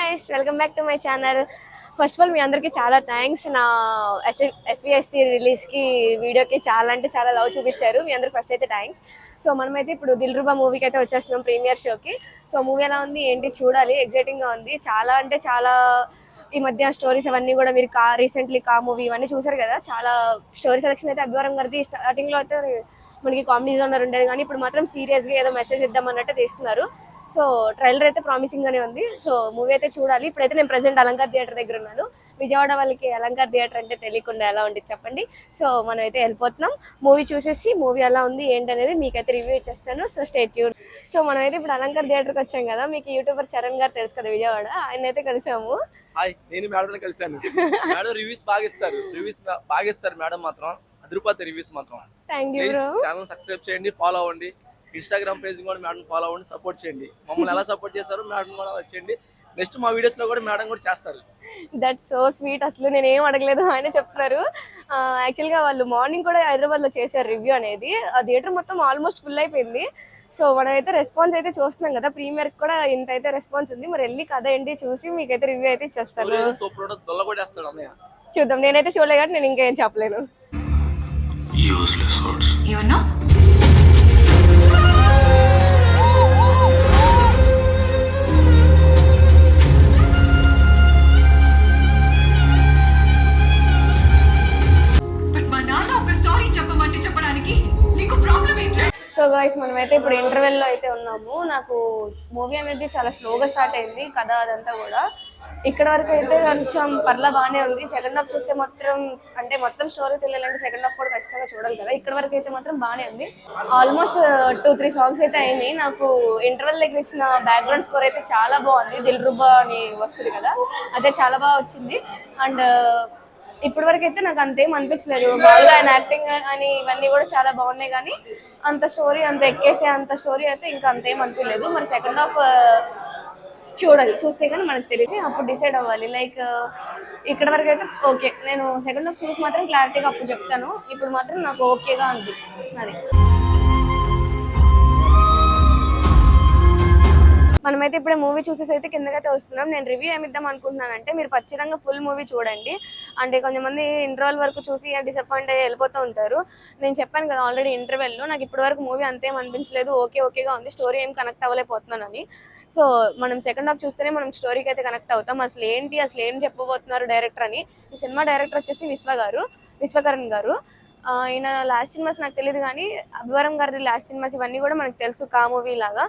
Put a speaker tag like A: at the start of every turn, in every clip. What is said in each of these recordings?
A: Guys, welcome back to my channel. First of all మీ అందరికీ చాలా థ్యాంక్స్. నా ఎస్విఎస్సి రిలీజ్కి వీడియోకి చాలా అంటే చాలా లవ్ చూపించారు. మీ అందరికి ఫస్ట్ అయితే థ్యాంక్స్. సో మనమైతే ఇప్పుడు దిల్రుబా మూవీకి అయితే వచ్చేస్తున్నాం, ప్రీమియర్ షోకి. సో మూవీ ఎలా ఉంది ఏంటి చూడాలి, ఎగ్జైటింగ్గా ఉంది. చాలా అంటే చాలా ఈ మధ్య స్టోరీస్ అవన్నీ కూడా మీరు రీసెంట్లీ కా మూవీ ఇవన్నీ చూసారు కదా. చాలా స్టోరీ సెలెక్షన్ అయితే అభివరం గారిది. స్టార్టింగ్లో అయితే మనకి కామెడీ జోనర్ ఉండేది, కానీ ఇప్పుడు మాత్రం సీరియస్గా ఏదో మెసేజ్ ఇద్దామన్నట్టు తీస్తున్నారు. సో ట్రైలర్ అయితే ప్రామిసింగ్ గానే ఉంది. సో మూవీ అయితే చూడాలి. ఇప్పుడైతే నేను ప్రెసెంట్ అలంకార్ థియేటర్ దగ్గర ఉన్నాను. విజయవాడ వాళ్ళకి అలంకార్ థియేటర్ అంటే తెలియకుండా ఎలా ఉంటుంది చెప్పండి. సో మనం అయితే వెళ్ళిపోతున్నాం. మూవీ చూసేసి మూవీ ఎలా ఉంది ఏంటనేది మీకైతే రివ్యూ ఇచ్చేస్తాను. So stay tune. సో మనం అయితే ఇప్పుడు అలంకార్ థియేటర్కి వచ్చాం కదా. మీకు యూట్యూబర్ చరణ్ గారు తెలుసు కదా, విజయవాడ. ఆయన అయితే కలిసాము.
B: నేను మేడం కలిసాను. మేడం రివ్యూస్ బాగా ఇస్తారు మేడం మాత్రం అదిరిపోతే రివ్యూస్ మాత్రం.
A: Thank you.
B: ఛానల్ సబ్స్క్రైబ్ చేయండి, ఫాలో అవ్వండి. ఇన్స్టాగ్రామ్ పేజ్ కూడా మేడం ఫాలో అవ్వండి, సపోర్ట్ చేయండి. మమ్మల్ని ఎలా సపోర్ట్ చేస్తారు మేడం కూడా వచ్చేయండి. నెక్స్ట్ మా వీడియోస్ లో కూడా మేడం కూడా చేస్తారు.
A: That so sweet. అసలు నేను ఏం అడగలేదు, ఆయన చెప్తున్నారు. యాక్చువల్గా వాళ్ళు మార్నింగ్ కూడా హైదరాబాద్ లో చేశారు రివ్యూ అనేది. ఆ థియేటర్ మొత్తం ఆల్మోస్ట్ ఫుల్ అయిపోయింది. సో మనమైతే రెస్పాన్స్ అయితే చూస్తున్నాం కదా, ప్రీమియర్ కూడా ఇంత అయితే రెస్పాన్స్ ఉంది. మరి వెళ్ళి కథ ఏంటి చూసి మీకైతే రివ్యూ అయితే ఇచ్చేస్తాను. చూద్దాం. నేనైతే చూడలేదు కాబట్టి నేను ఇంకేం చెప్పలేను. సో గైస్, మనమైతే ఇప్పుడు ఇంటర్వెల్లో అయితే ఉన్నాము. నాకు మూవీ అనేది చాలా స్లోగా స్టార్ట్ అయింది, కథ అదంతా కూడా. ఇక్కడ వరకు అయితే కొంచెం పర్లా బాగానే ఉంది. సెకండ్ హాఫ్ చూస్తే మొత్తం స్టోరీ తెలియాలంటే సెకండ్ హాఫ్ కూడా ఖచ్చితంగా చూడాలి కదా. ఇక్కడ వరకు అయితే మాత్రం బాగానే ఉంది. ఆల్మోస్ట్ 2-3 సాంగ్స్ అయితే అయినాయి. నాకు ఇంటర్వెల్ దగ్గర ఇచ్చిన బ్యాక్గ్రౌండ్ స్కోర్ అయితే చాలా బాగుంది. దిల్రుబా అని వస్తుంది కదా, అదే చాలా బాగా వచ్చింది. అండ్ ఇప్పటి వరకు అయితే నాకు అంతేం అనిపించలేదు. మామూలుగా ఆయన యాక్టింగ్ అని ఇవన్నీ కూడా చాలా బాగున్నాయి, కానీ అంత స్టోరీ అంత ఎక్కేసే అంత స్టోరీ అయితే ఇంకా అంతేం అనిపించలేదు. మరి సెకండ్ హాఫ్ చూడాలి, చూస్తే కానీ మనకు తెలిసి అప్పుడు డిసైడ్ అవ్వాలి. లైక్ ఇక్కడ వరకు అయితే ఓకే. నేను సెకండ్ హాఫ్ చూసి మాత్రం క్లారిటీగా అప్పుడు చెప్తాను. ఇప్పుడు మాత్రం నాకు ఓకేగా అనిపిస్తుంది. అది మనమైతే ఇప్పుడే మూవీ చూసేసి అయితే కిందకైతే వస్తున్నాం. నేను రివ్యూ ఏమిద్దాం అనుకుంటున్నానంటే, మీరు ఖచ్చితంగా ఫుల్ మూవీ చూడండి. అంటే కొంతమంది ఇంటర్వెల్ వరకు చూసి డిసప్పాయింట్ అయ్యి వెళ్ళిపోతూ ఉంటారు. నేను చెప్పాను కదా ఆల్రెడీ ఇంటర్వెల్లో, నాకు ఇప్పటి వరకు మూవీ అంతేం అనిపించలేదు, ఓకేగా ఉంది, స్టోరీ ఏం కనెక్ట్ అవ్వలేకపోతున్నానని. సో మనం సెకండ్ హాఫ్ చూస్తేనే మనం స్టోరీకి అయితే కనెక్ట్ అవుతాం. అసలు ఏం చెప్పబోతున్నారు డైరెక్టర్ అని. ఈ సినిమా డైరెక్టర్ వచ్చేసి విశ్వకరణ్ గారు. ఈయన లాస్ట్ సినిమాస్ నాకు తెలియదు, కానీ అభివరం గారిది లాస్ట్ సినిమాస్ ఇవన్నీ కూడా మనకు తెలుసు, కా మూవీ లాగా.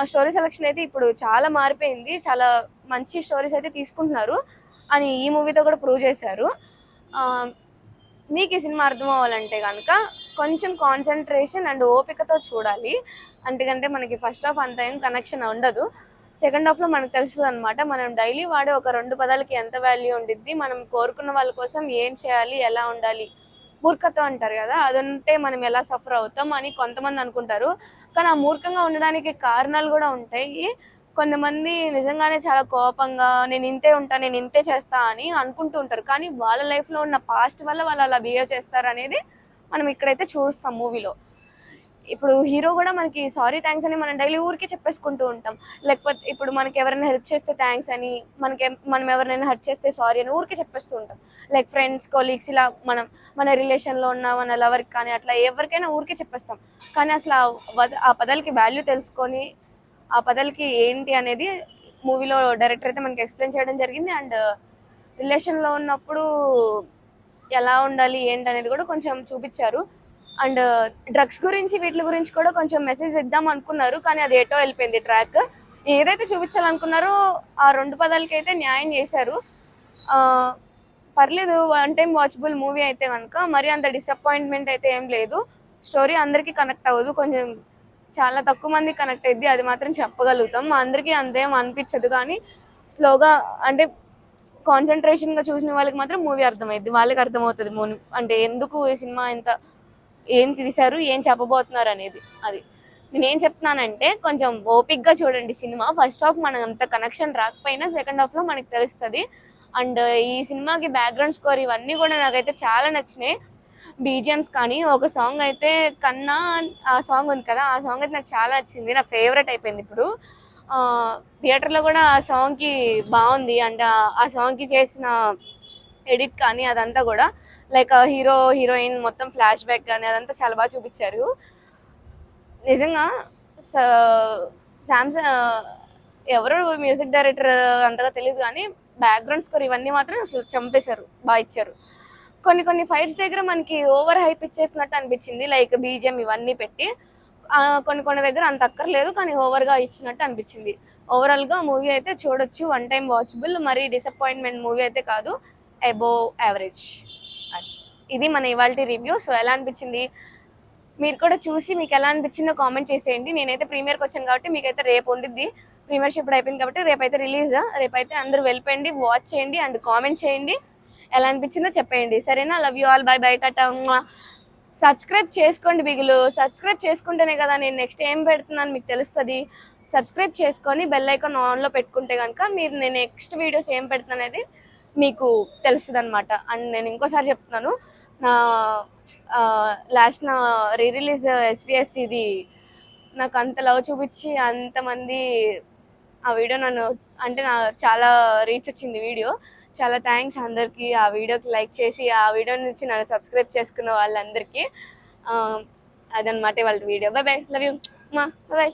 A: స్టోరీ సెలెక్షన్ అయితే ఇప్పుడు చాలా మారిపోయింది. చాలా మంచి స్టోరీస్ అయితే తీసుకుంటున్నారు అని ఈ మూవీతో కూడా ప్రూవ్ చేశారు. మీకు ఈ సినిమా అర్థం అవ్వాలంటే కనుక కొంచెం కాన్సన్ట్రేషన్ అండ్ ఓపికతో చూడాలి. ఎందుకంటే మనకి ఫస్ట్ హాఫ్ అంత ఏం కనెక్షన్ ఉండదు. సెకండ్ హాఫ్లో మనకు తెలుస్తుంది అనమాట. మనం డైలీ వాడే ఒక 2 పదాలకి ఎంత వాల్యూ ఉండిద్ది, మనం కోరుకున్న వాళ్ళ కోసం ఏం చేయాలి, ఎలా ఉండాలి. మూర్ఖత్వం అంటారు కదా, అదంటే మనం ఎలా సఫర్ అవుతాం అని కొంతమంది అనుకుంటారు. కానీ ఆ మూర్ఖంగా ఉండడానికి కారణాలు కూడా ఉంటాయి. కొంతమంది నిజంగానే చాలా కోపంగా నేను ఇంతే చేస్తా అని అనుకుంటూ ఉంటారు. కానీ వాళ్ళ లైఫ్లో ఉన్న పాస్ట్ వల్ల వాళ్ళు అలా బిహేవ్ చేస్తారు అనేది మనం ఇక్కడైతే చూస్తాం మూవీలో. ఇప్పుడు హీరో కూడా మనకి సారీ థ్యాంక్స్ అని మనం డైలీ ఊరికే చెప్పేసుకుంటూ ఉంటాం. లేకపోతే ఇప్పుడు మనకి ఎవరైనా హెల్ప్ చేస్తే థ్యాంక్స్ అని, మనం ఎవరైనా హర్ట్ చేస్తే సారీ అని ఊరికే చెప్పేస్తూ ఉంటాం. లైక్ ఫ్రెండ్స్, కొలీగ్స్, ఇలా మన రిలేషన్లో ఉన్న మన లవర్కి కానీ అట్లా ఎవరికైనా ఊరికే చెప్పేస్తాం. కానీ అసలు ఆ పదాలకి వాల్యూ తెలుసుకొని ఆ పదాలకి ఏంటి అనేది మూవీలో డైరెక్టర్ అయితే మనకి ఎక్స్ప్లెయిన్ చేయడం జరిగింది. అండ్ రిలేషన్లో ఉన్నప్పుడు ఎలా ఉండాలి ఏంటి అనేది కూడా కొంచెం చూపించారు. అండ్ డ్రగ్స్ గురించి వీటి గురించి కూడా కొంచెం మెసేజ్ ఇద్దాం అనుకున్నారు, కానీ అది ఏటో వెళ్ళిపోయింది ట్రాక్. ఏదైతే చూపించాలనుకున్నారో ఆ 2 పదాలకి అయితే న్యాయం చేశారు. పర్లేదు, 1 టైం వాచబుల్ మూవీ అయితే కనుక మరి అంత డిసప్పాయింట్మెంట్ అయితే ఏం లేదు. స్టోరీ అందరికీ కనెక్ట్ అవ్వదు, కొంచెం చాలా తక్కువ మందికి కనెక్ట్ అయ్యింది, అది మాత్రం చెప్పగలుగుతాం. అందరికీ అంతేం అనిపించదు, కానీ స్లోగా అంటే కాన్సన్ట్రేషన్గా చూసిన వాళ్ళకి మాత్రం మూవీ అర్థమైద్ది. వాళ్ళకి అర్థమవుతుంది అంటే ఎందుకు ఈ సినిమా ఏం తీశారు, ఏం చెప్పబోతున్నారు అనేది. అది నేనేం చెప్తున్నానంటే కొంచెం ఓపిక్గా చూడండి సినిమా. ఫస్ట్ హాఫ్ మనకు అంత కనెక్షన్ రాకపోయినా సెకండ్ హాఫ్లో మనకు తెలుస్తుంది. అండ్ ఈ సినిమాకి బ్యాక్గ్రౌండ్ స్కోర్ ఇవన్నీ కూడా నాకైతే చాలా నచ్చినాయి. బీజిఎమ్స్ కానీ ఒక సాంగ్ అయితే కన్నా, ఆ సాంగ్ ఉంది కదా, ఆ సాంగ్ అయితే నాకు చాలా నచ్చింది, నా ఫేవరెట్ అయిపోయింది ఇప్పుడు. థియేటర్లో కూడా ఆ సాంగ్కి బాగుంది. అంటే ఆ సాంగ్కి చేసిన ఎడిట్ కానీ అదంతా కూడా లైక్ హీరో హీరోయిన్ మొత్తం ఫ్లాష్ బ్యాక్ కానీ అదంతా చాలా బాగా చూపించారు. నిజంగా శాంసంగ్ ఎవరు మ్యూజిక్ డైరెక్టర్ అంతగా తెలియదు కానీ బ్యాక్గ్రౌండ్ స్కోర్ ఇవన్నీ మాత్రం అసలు చంపేశారు, బాగా ఇచ్చారు. కొన్ని కొన్ని ఫైట్స్ దగ్గర మనకి ఓవర్ హైప్ ఇచ్చేసినట్టు అనిపించింది, లైక్ బీజిఎం ఇవన్నీ పెట్టి. కొన్ని కొన్ని దగ్గర అంత అక్కర్లేదు కానీ ఓవర్గా ఇచ్చినట్టు అనిపించింది. ఓవరాల్గా మూవీ అయితే చూడొచ్చు, వన్ టైం వాచబుల్, మరీ డిసప్పాయింట్మెంట్ మూవీ అయితే కాదు, అబోవ్ యావరేజ్. ఇది మన ఇవాల్టి రివ్యూ. సో ఎలా అనిపించింది మీరు కూడా చూసి మీకు ఎలా అనిపించిందో కామెంట్ చేసేయండి. నేనైతే ప్రీమియర్కి వచ్చాను కాబట్టి మీకైతే రేపు ఉండిద్ది. ప్రీమియర్షిప్ అయిపోయింది కాబట్టి రేపైతే రిలీజ్. రేపైతే అందరూ వెళ్ళిపోయండి, వాచ్ చేయండి అండ్ కామెంట్ చేయండి, ఎలా అనిపించిందో చెప్పేయండి. సరేనా? Love you all, by by, Tata. Subscribe చేసుకోండి బిగులు. సబ్స్క్రైబ్ చేసుకుంటేనే కదా నేను నెక్స్ట్ ఏం పెడుతున్నాను మీకు తెలుస్తుంది. సబ్స్క్రైబ్ చేసుకొని బెల్ ఐకాన్ ఆన్లో పెట్టుకుంటే కనుక మీరు నేను నెక్స్ట్ వీడియోస్ ఏం పెడుతున్నాను అనేది మీకు తెలుస్తుంది అనమాట. అండ్ నేను ఇంకోసారి చెప్తున్నాను, నా లాస్ట్ నా రిలీజ్ ఎస్విఎస్ ఇది నాకు అంత లవ్ చూపించి అంతమంది ఆ వీడియో నన్ను అంటే నా చాలా రీచ్ వచ్చింది వీడియో. చాలా థ్యాంక్స్ అందరికీ ఆ వీడియోకి లైక్ చేసి ఆ వీడియో నుంచి నన్ను సబ్స్క్రైబ్ చేసుకున్న వాళ్ళందరికీ. అదనమాట వాళ్ళ video. By by, love you మా, బై బై.